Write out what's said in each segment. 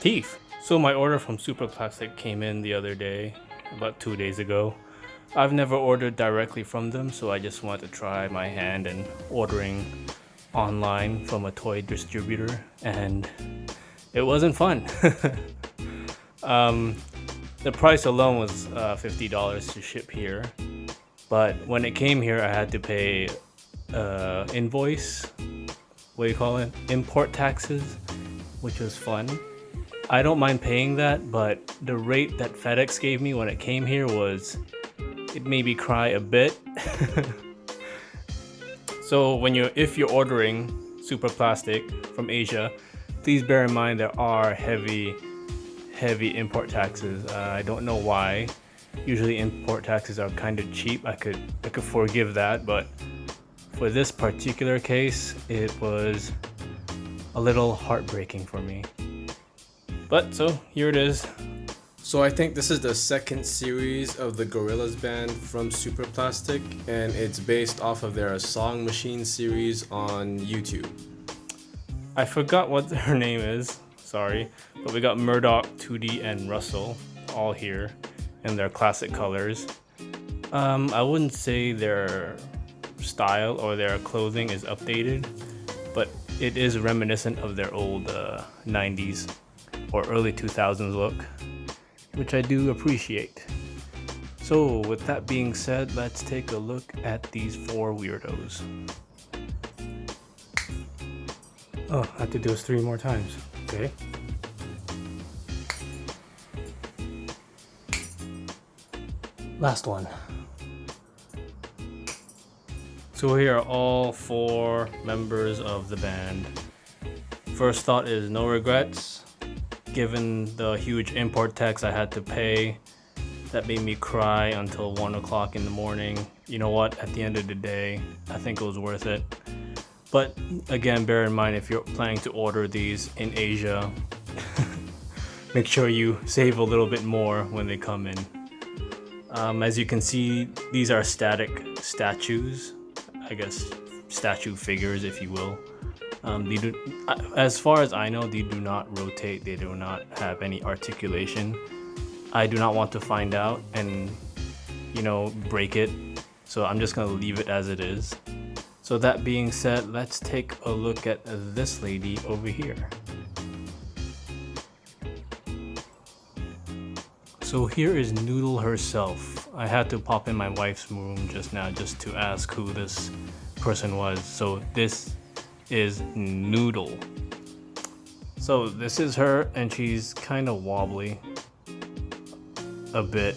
Teeth. So my order from SUPERPLASTIC came in the other day, about 2 days ago. I've never ordered directly from them, so I just wanted to try my hand in ordering online from a toy distributor, and it wasn't fun. um, the price alone was $50 to ship here, but when it came here, I had to pay invoice. What do you call it? Import taxes, which was fun. I don't mind paying that, but the rate that FedEx gave me when it came here it made me cry a bit. So if you're ordering SUPERPLASTIC from Asia, please bear in mind there are heavy import taxes. I don't know why. Usually import taxes are kind of cheap. I could forgive that, but for this particular case, it was a little heartbreaking for me. But so here it is. So I think this is the second series of the Gorillaz band from SUPERPLASTIC, and it's based off of their Song Machine series on YouTube. I forgot what her name is, sorry, but we got Murdock, 2D, and Russell all here in their classic colors. I wouldn't say their style or their clothing is updated, but it is reminiscent of their old 90s or early 2000s look, which I do appreciate. So with that being said, let's take a look at these four weirdos. Oh, I have to do this 3 more times. Okay. Last one. So here are all 4 members of the band. First thought is no regrets. Given the huge import tax I had to pay, that made me cry until 1 o'clock in the morning. You know what? At the end of the day, I think it was worth it. But again, bear in mind if you're planning to order these in Asia, make sure you save a little bit more when they come in. As you can see, these are static statues, I guess statue figures, if you will. As far as I know, they do not rotate, they do not have any articulation. I do not want to find out and, break it, so I'm just gonna leave it as it is. So that being said, let's take a look at this lady over here. So here is Noodle herself. I had to pop in my wife's room just now just to ask who this person was. So this is Noodle. So this is her, and she's kind of wobbly a bit.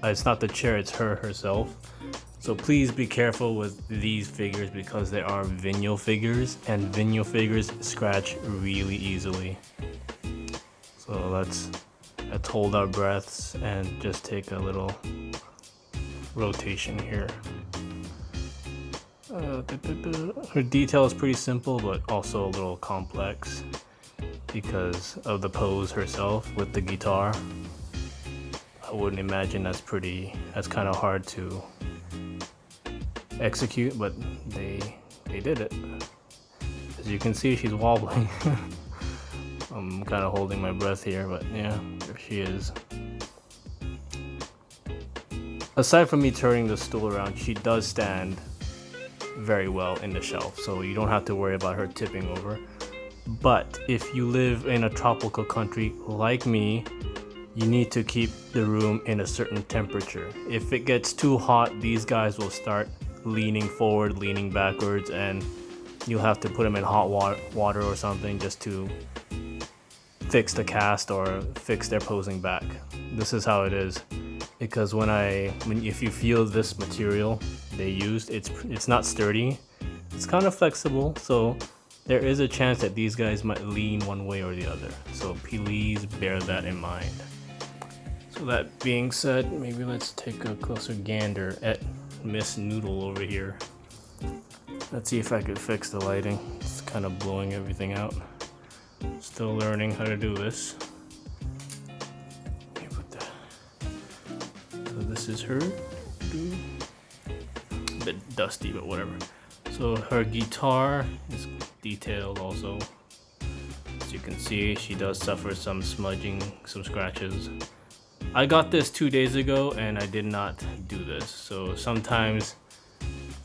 It's not the chair, it's her herself. So please be careful with these figures because they are vinyl figures, and vinyl figures scratch really easily. So let's hold our breaths and just take a little rotation here. Her detail is pretty simple, but also a little complex because of the pose herself with the guitar. I wouldn't imagine that's kind of hard to execute, but they did it. As you can see, she's wobbling. I'm kind of holding my breath here, but yeah, there she is. Aside from me turning the stool around, she does stand very well in the shelf, so you don't have to worry about her tipping over. But if you live in a tropical country like me, you need to keep the room in a certain temperature. If it gets too hot, these guys will start leaning forward, leaning backwards, and you'll have to put them in hot water or something just to fix the cast or fix their posing back. This is how it is, because if you feel this material they used, it's not sturdy, it's kind of flexible, so there is a chance that these guys might lean one way or the other, so please bear that in mind. So that being said, maybe let's take a closer gander at Miss Noodle over here. Let's see if I could fix the lighting. It's kind of blowing everything out. Still learning how to do this. Let me put that. So this is her. A bit dusty, but whatever. So her guitar is detailed also. As you can see, she does suffer some smudging, some scratches. I got this 2 days ago and I did not do this, so sometimes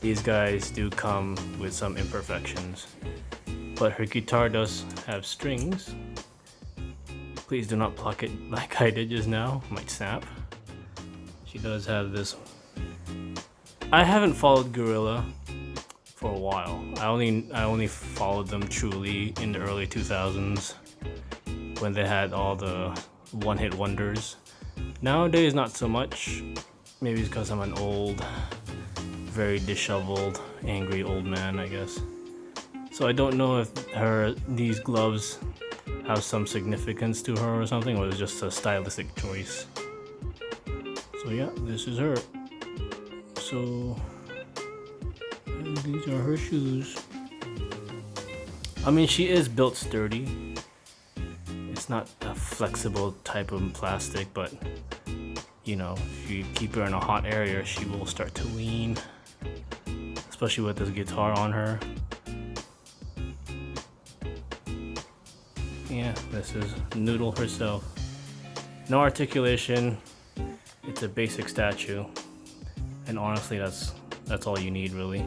these guys do come with some imperfections. But her guitar does have strings. Please do not pluck it like I did just now, might snap. She does have this. I haven't followed Gorilla for a while. I only followed them truly in the early 2000s when they had all the one-hit wonders. Nowadays, not so much. Maybe it's because I'm an old, very disheveled, angry old man, I guess. So I don't know if these gloves have some significance to her or something, or it's just a stylistic choice. So yeah, this is her. So these are her shoes. I mean, she is built sturdy. It's not a flexible type of plastic, but you know, if you keep her in a hot area, she will start to lean, especially with this guitar on her. Yeah, this is Noodle herself. No articulation. It's a basic statue, and honestly, that's all you need, really.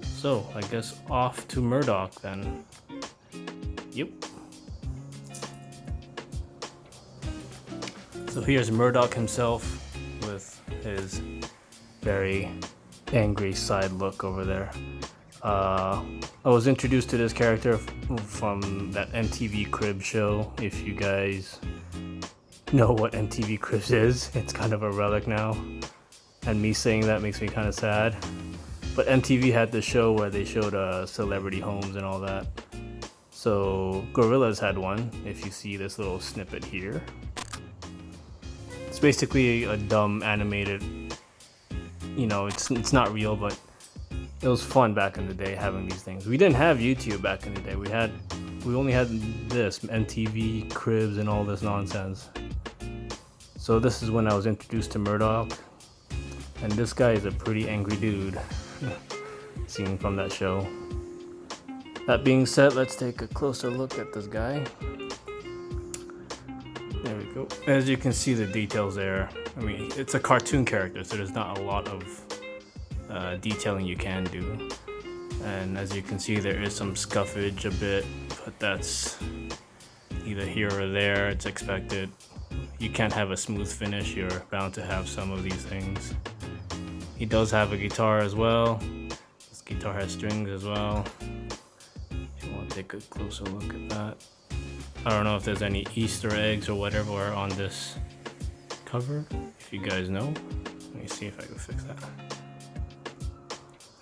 So I guess off to Murdock then. Yep. So here's Murdock himself with his very angry side look over there. I was introduced to this character from that MTV Cribs show. If you guys know what MTV Cribs is, it's kind of a relic now. And me saying that makes me kind of sad. But MTV had this show where they showed celebrity homes and all that. So Gorillaz had one, if you see this little snippet here. It's basically a dumb animated, you know, it's not real, but it was fun back in the day having these things. We didn't have YouTube back in the day. We only had this, MTV Cribs and all this nonsense. So this is when I was introduced to Murdock. And this guy is a pretty angry dude, seen from that show. That being said, let's take a closer look at this guy. There we go. As you can see the details there. I mean, it's a cartoon character, so there's not a lot of detailing you can do. And as you can see, there is some scuffage a bit, but that's either here or there. It's expected. You can't have a smooth finish. You're bound to have some of these things. He does have a guitar as well. This guitar has strings as well. If you want to take a closer look at that. I don't know if there's any Easter eggs or whatever on this cover. If you guys know. Let me see if I can fix that.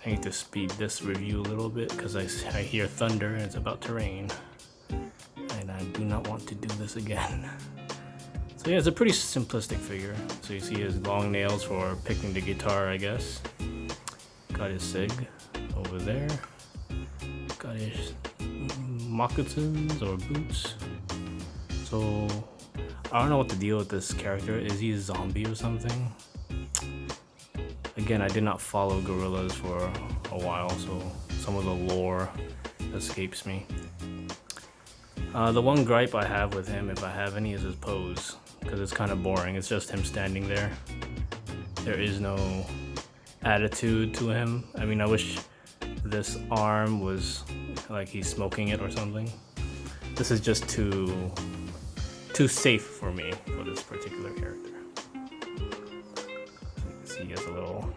I need to speed this review a little bit because I hear thunder and it's about to rain. And I do not want to do this again. So yeah, it's a pretty simplistic figure. So you see his long nails for picking the guitar, I guess. Got his sig over there. Got his moccasins or boots. So I don't know what the deal with this character is. He a zombie or something? Again, I did not follow Gorillaz for a while, so some of the lore escapes me. The one gripe I have with him, if I have any, is his pose, because it's kind of boring. It's just him standing there. There is no attitude to him. I mean, I wish this arm was like he's smoking it or something. This is just too safe for me for this particular character. So you can see he has a little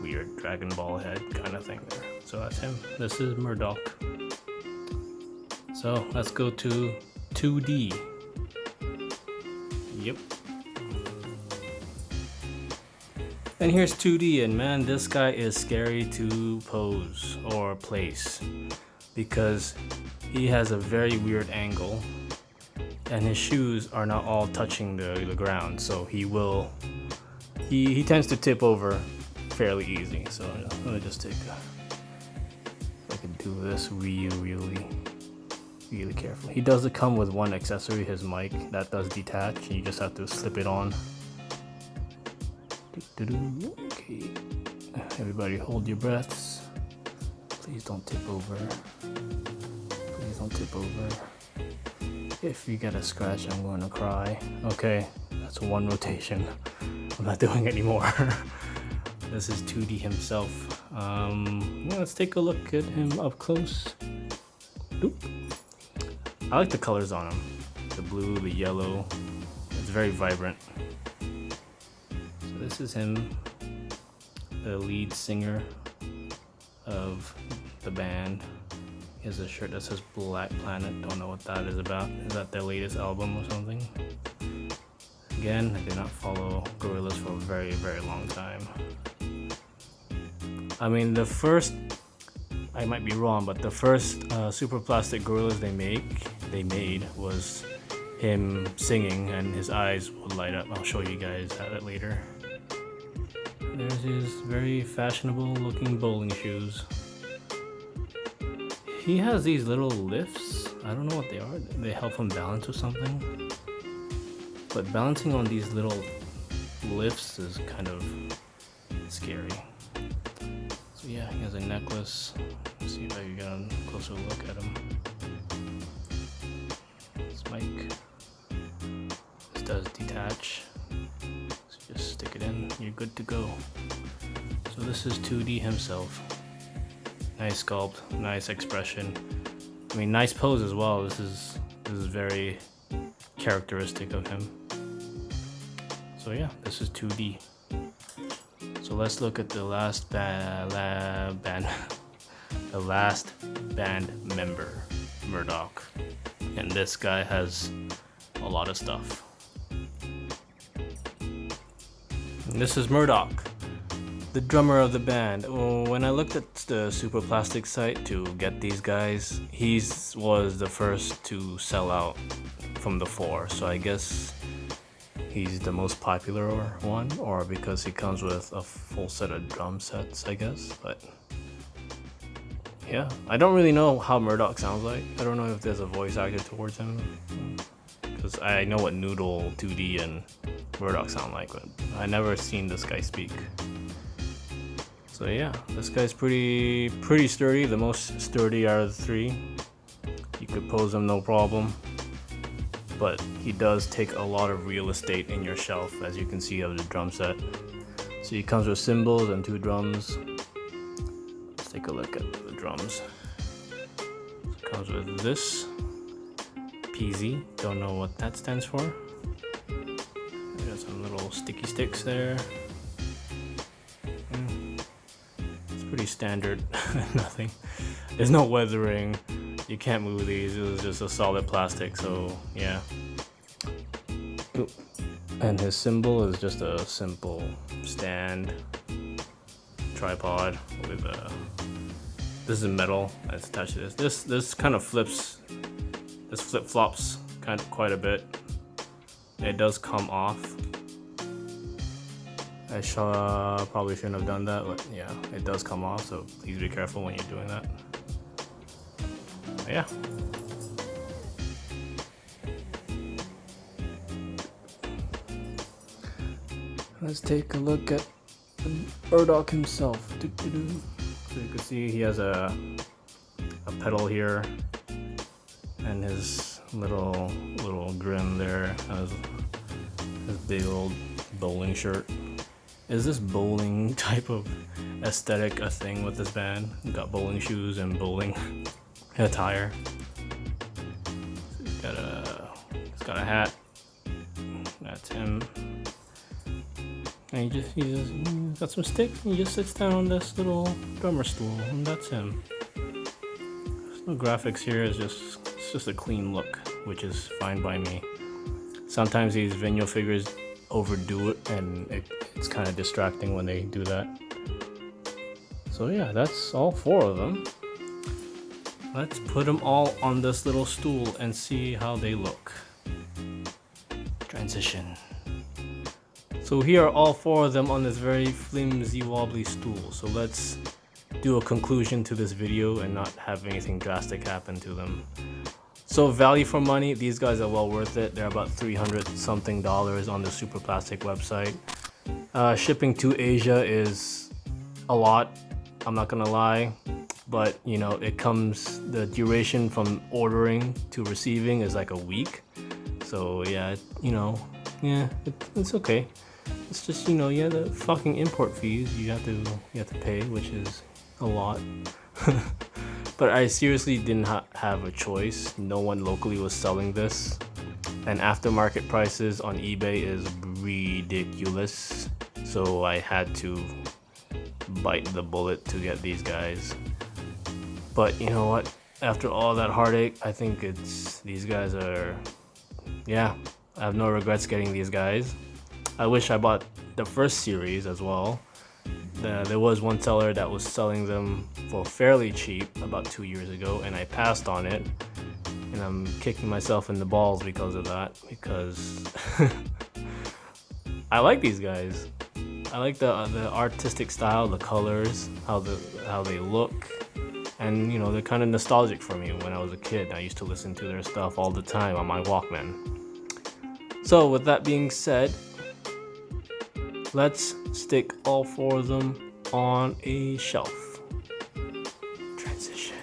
weird Dragon Ball head kind of thing there. So that's him. This is Murdock. So let's go to 2D. Yep. And here's 2D, and man, this guy is scary to pose or place because he has a very weird angle and his shoes are not all touching the ground, so he tends to tip over fairly easy. So let me just take if I can do this really carefully. He does come with one accessory, his mic, that does detach, and you just have to slip it on. Okay, everybody hold your breaths. Please don't tip over. don't tip over. If you get a scratch, I'm going to cry. Okay, that's one rotation. I'm not doing it anymore. This is 2D himself. Yeah, let's take a look at him up close. Oop. I like the colors on him. The blue, the yellow. It's very vibrant. So this is him, the lead singer of the band. He has a shirt that says Black Planet. Don't know what that is about. Is that their latest album or something? Again, I did not follow Gorillaz for a very, very long time. I mean, the first, I might be wrong, but the first SUPERPLASTIC Gorillaz they made was him singing and his eyes would light up. I'll show you guys that later. There's his very fashionable looking bowling shoes. He has these little lifts. I don't know what they are. They help him balance or something. But balancing on these little lifts is kind of scary. So yeah, he has a necklace. Let's see if I can get a closer look at him. This mic. This does detach. So just stick it in. You're good to go. So this is 2D himself. Nice sculpt, nice expression. I mean, nice pose as well. This is very characteristic of him. So yeah, this is 2D. So let's look at the last the last band member, Murdock. And this guy has a lot of stuff. And this is Murdock, the drummer of the band. When I looked at the SUPERPLASTIC site to get these guys, he was the first to sell out from the 4. So I guess he's the most popular one, or because he comes with a full set of drum sets, I guess. But yeah, I don't really know how Murdock sounds like. I don't know if there's a voice actor towards him, because I know what Noodle, 2D, and Murdock sound like, but I never seen this guy speak. So yeah, this guy's pretty sturdy, the most sturdy out of the 3. You could pose him no problem, but he does take a lot of real estate in your shelf, as you can see of the drum set. So he comes with cymbals and 2 drums. Let's take a look at the drums. It comes with this PZ, don't know what that stands for. There's some little sticky sticks there. Pretty standard. Nothing. There's no weathering. You can't move these. It was just a solid plastic. So yeah. Oop. And his cymbal is just a simple stand tripod with a. This is metal that's attached to this. This kind of flips. This flip flops quite a bit. It does come off. I probably shouldn't have done that, but yeah, it does come off, so please be careful when you're doing that. But yeah. Let's take a look at Murdock himself. So you can see he has a pedal here, and his little grin there, has his big old bowling shirt. Is this bowling type of aesthetic a thing with this band? We got bowling shoes and bowling attire. So he's got a hat. That's him. And he's got some stick. He just sits down on this little drummer stool, and that's him. There's no graphics here. It's just a clean look, which is fine by me. Sometimes these vinyl figures overdo it, and it's kind of distracting when they do that. So yeah, that's all 4 of them. Let's put them all on this little stool and see how they look. Transition. So here are all 4 of them on this very flimsy wobbly stool. So let's do a conclusion to this video and not have anything drastic happen to them. So value for money, these guys are well worth it. They're about $300 something on the SUPERPLASTIC website. Shipping to Asia is a lot, I'm not gonna lie. but you know, the duration from ordering to receiving is like a week. So yeah, it's okay. It's just, the fucking import fees you have to pay, which is a lot. But I seriously didn't have a choice. No one locally was selling this, and aftermarket prices on eBay is ridiculous. So I had to bite the bullet to get these guys. But you know what? After all that heartache, I think these guys are, I have no regrets getting these guys. I wish I bought the first series as well. There was one seller that was selling them for fairly cheap about 2 years ago, and I passed on it. And I'm kicking myself in the balls because of that, because I like these guys. I like the artistic style, the colors, how they look, and they're kind of nostalgic for me. When I was a kid, I used to listen to their stuff all the time on my Walkman. So with that being said, let's stick all 4 of them on a shelf. Transition.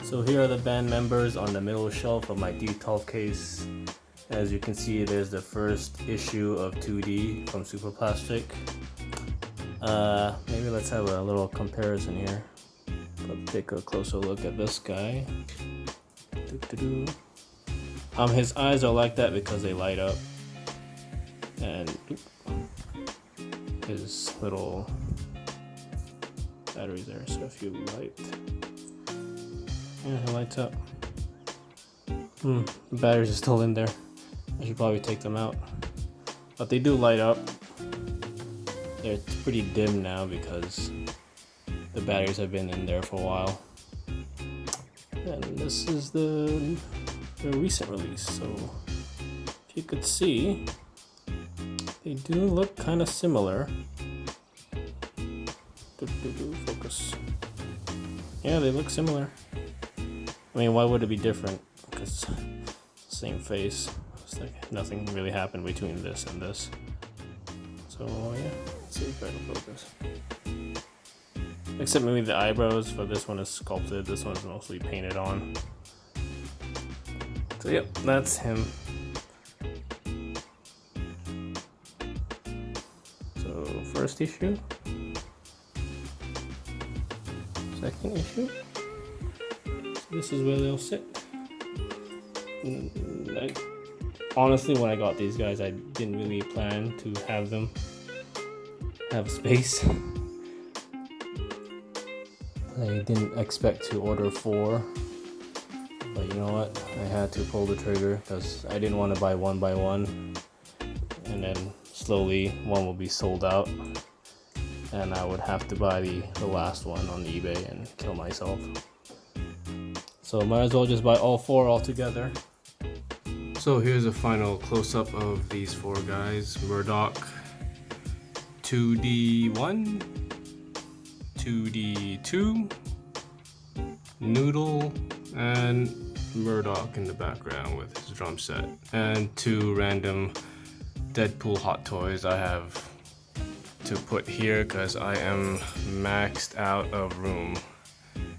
So here are the band members on the middle shelf of my D12 case. As you can see, there's the first issue of 2D from SUPERPLASTIC. Maybe let's have a little comparison here. Let's take a closer look at this guy. His eyes are like that because they light up. And his little batteries there, so if you light, it lights up. The batteries are still in there. I should probably take them out, but they do light up. They're pretty dim now because the batteries have been in there for a while. And this is the recent release, so if you could see, they do look kind of similar. Focus. Yeah, they look similar. I mean, why would it be different? Because it's the same face. It's like nothing really happened between this and this. So yeah, let's see if I can focus. Except maybe the eyebrows for this one is sculpted. This one's mostly painted on. So yep, that's him. So first issue. Second issue. So this is where they'll sit. Honestly, when I got these guys, I didn't really plan to have them have space. I didn't expect to order 4, but you know what? I had to pull the trigger because I didn't want to buy one by one, and then slowly one will be sold out, and I would have to buy the last one on eBay and kill myself. So might as well just buy all 4 altogether. So here's a final close-up of these 4 guys. Murdock, 2D1, 2D2, Noodle, and Murdock in the background with his drum set. And 2 random Deadpool hot toys I have to put here because I am maxed out of room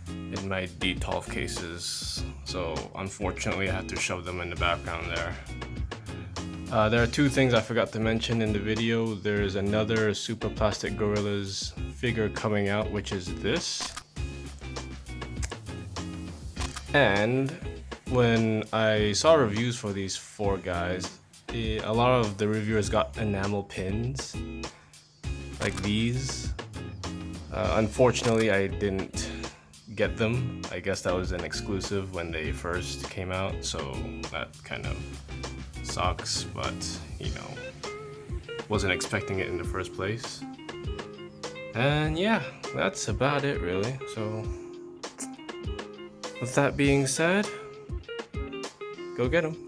in my D12 cases, so unfortunately I have to shove them in the background there. There are 2 things I forgot to mention in the video. There's another SUPERPLASTIC Gorillaz figure coming out, which is this. And when I saw reviews for these 4 guys, a lot of the reviewers got enamel pins like these. Unfortunately, I didn't get them. I guess that was an exclusive when they first came out, so that kind of sucks, but wasn't expecting it in the first place. And yeah, that's about it really. So with that being said, go get them.